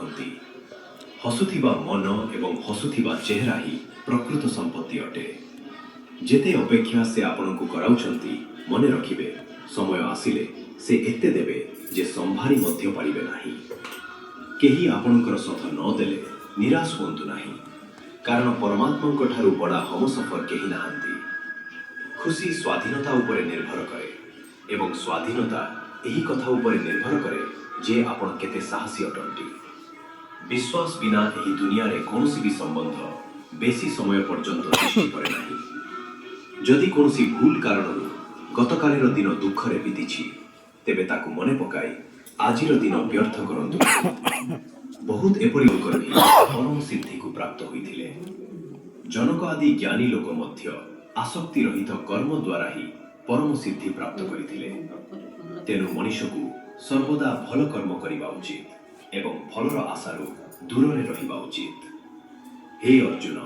ରଖନ୍ତି। ହସୁଥିବା ମନ ଏବଂ ହସୁଥିବା ଚେହେରା ହିଁ ପ୍ରକୃତ ସମ୍ପତ୍ତି ଅଟେ। ଯେତେ ଅପେକ୍ଷା ସେ ଆପଣଙ୍କୁ କରାଉଛନ୍ତି, ମନେ ରଖିବେ ସମୟ ଆସିଲେ ସେ ଏତେ ଦେବେ ଯେ ସମ୍ଭାଳି ମଧ୍ୟ ପାରିବେ ନାହିଁ। କେହି ଆପଣଙ୍କର ସଥ ନ ଦେଲେ ନିରାଶ ହୁଅନ୍ତୁ ନାହିଁ, କାରଣ ପରମାତ୍ମାଙ୍କ ଠାରୁ ବଡ଼ ହମସଫର କେହି ନାହାନ୍ତି। ଖୁସି ସ୍ୱାଧୀନତା ଉପରେ ନିର୍ଭର କରେ ଏବଂ ସ୍ୱାଧୀନତା ଏହି କଥା ଉପରେ ନିର୍ଭର କରେ ଯେ ଆପଣ କେତେ ସାହସୀ ଅଟନ୍ତି। ବିଶ୍ୱାସ ବିନା ଏହି ଦୁନିଆରେ କୌଣସି ବି ସମ୍ବନ୍ଧ ବେଶୀ ସମୟ ପର୍ଯ୍ୟନ୍ତ ସୃଷ୍ଟି କରେ ନାହିଁ। ଯଦି କୌଣସି ଭୁଲ କାରଣରୁ ଗତକାଲିର ଦିନ ଦୁଃଖରେ ବିତିଛି, ତେବେ ତାକୁ ମନେ ପକାଇ ଆଜିର ଦିନ ବ୍ୟର୍ଥ କରନ୍ତୁ। ବହୁତ ଏପରି ଲୋକ ରହି ପରମ ସିଦ୍ଧିକୁ ପ୍ରାପ୍ତ ହୋଇଥିଲେ। ଜନକ ଆଦି ଜ୍ଞାନୀ ଲୋକ ମଧ୍ୟ ଆସକ୍ତି ରହିତ କର୍ମ ଦ୍ୱାରା ହିଁ ପରମ ସିଦ୍ଧି ପ୍ରାପ୍ତ କରିଥିଲେ। ତେଣୁ ମଣିଷକୁ ସର୍ବଦା ଭଲ କର୍ମ କରିବା ଉଚିତ ଏବଂ ଫଳର ଆଶାରୁ ଦୂରରେ ରହିବା ଉଚିତ। ହେ ଅର୍ଜୁନ,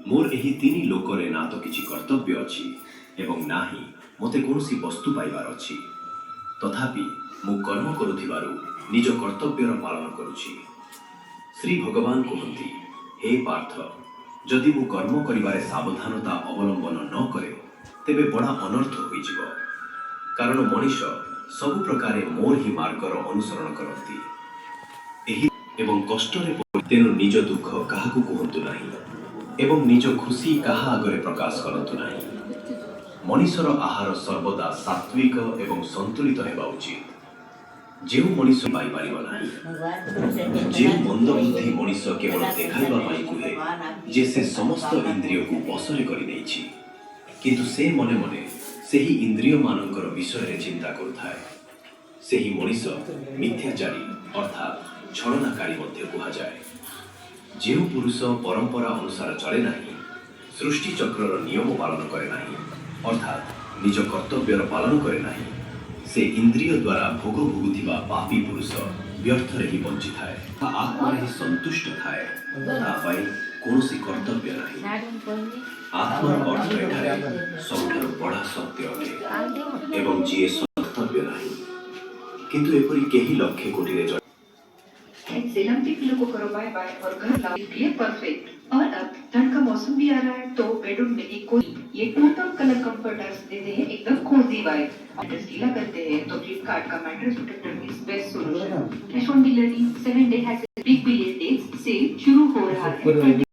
ମୋର ଏହି ତିନି ଲୋକରେ ନା ତ କିଛି କର୍ତ୍ତବ୍ୟ ଅଛି ଏବଂ ନା ହିଁ ମୋତେ କୌଣସି ବସ୍ତୁ ପାଇବାର ଅଛି। ତଥାପି ମୁଁ କର୍ମ କରୁଥିବାରୁ ନିଜ କର୍ତ୍ତବ୍ୟର ପାଳନ କରୁଛି। ଶ୍ରୀ ଭଗବାନ କୁହନ୍ତି, ହେ ପାର୍ଥ, ଯଦି ମୁଁ କର୍ମ କରିବାରେ ସାବଧାନତା ଅବଲମ୍ବନ ନ କରେ, ତେବେ ବଡ଼ ଅନର୍ଥ ହୋଇଯିବ। କାରଣ ମଣିଷ ସବୁ ପ୍ରକାରେ ମୋର ହିଁ ମାର୍ଗର ଅନୁସରଣ କରନ୍ତି। ଏହି ଏବଂ କଷ୍ଟରେ ତେଣୁ ନିଜ ଦୁଃଖ କାହାକୁ କୁହନ୍ତୁ ନାହିଁ ଏବଂ ନିଜ ଖୁସି କାହା ଆଗରେ ପ୍ରକାଶ କରନ୍ତୁ ନାହିଁ। ମଣିଷର ଆହାର ସର୍ବଦା ସାତ୍ବିକ ଏବଂ ସନ୍ତୁଳିତ ହେବା ଉଚିତ। ଯେଉଁ ମଣିଷ ପାଇପାରିବ ନାହିଁ, ଯେଉଁ ମନ୍ଦବୁଦ୍ଧି ମଣିଷ କେବଳ ଦେଖାଇବା ପାଇଁ କୁହେ ଯେ ସେ ସମସ୍ତ ଇନ୍ଦ୍ରିୟକୁ ବଶରେ କରିନେଇଛି, କିନ୍ତୁ ସେ ମନେ ମନେ ସେହି ଇନ୍ଦ୍ରିୟମାନଙ୍କର ବିଷୟରେ ଚିନ୍ତା କରୁଥାଏ, ସେହି ମଣିଷ ମିଥ୍ୟାଚାରୀ ଅର୍ଥାତ୍ ଛଳନାକାରୀ ମଧ୍ୟ କୁହାଯାଏ। ଯେଉଁ ପୁରୁଷ ପରମ୍ପରା ଅନୁସାରେ ଚଳେ ନାହିଁ, ସୃଷ୍ଟି ଚକ୍ରର ନିୟମ ପାଳନ କରେ ନାହିଁ ଅର୍ଥାତ୍ ନିଜ କର୍ତ୍ତବ୍ୟର ପାଳନ କରେ ନାହିଁ, ସେ ଇନ୍ଦ୍ରିୟ ଦ୍ୱାରା ଭୋଗ ଭୋଗୁଥିବା ପାପୀ ପୁରୁଷ ବ୍ୟର୍ଥରେ ହିଁ ବଞ୍ଚିଥାଏ। ଆତ୍ମାରେ ହିଁ ସନ୍ତୁଷ୍ଟ ଥାଏ, ତା ପାଇଁ କୌଣସି କର୍ତ୍ତବ୍ୟ ନାହିଁ। ଆତ୍ମାର ଅର୍ଥ ଏଠାରେ ସବୁଠାରୁ ବଡ଼ ସତ୍ୟ ଅଟେ ଏବଂ ଯିଏ କର୍ତ୍ତବ୍ୟ ନାହିଁ, କିନ୍ତୁ ଏପରି କେହି ଲକ୍ଷେ କୋଟିରେ सिलम्पिक लोगों को बाय बाय और घर लाओ लिए परफेक्ट। और अब ठंड का मौसम भी आ रहा है, तो बेडरूम में एक कोई ये टू टोन कलर कंफर्टर्स देते हैं एकदम कोजी वाइब। मैट्रेस गीला करते हैं तो फ्लिपकार्ट का mattress protector is best solution. Cash on delivery 7 day has Big Billion Days sale शुरू हो रहा है।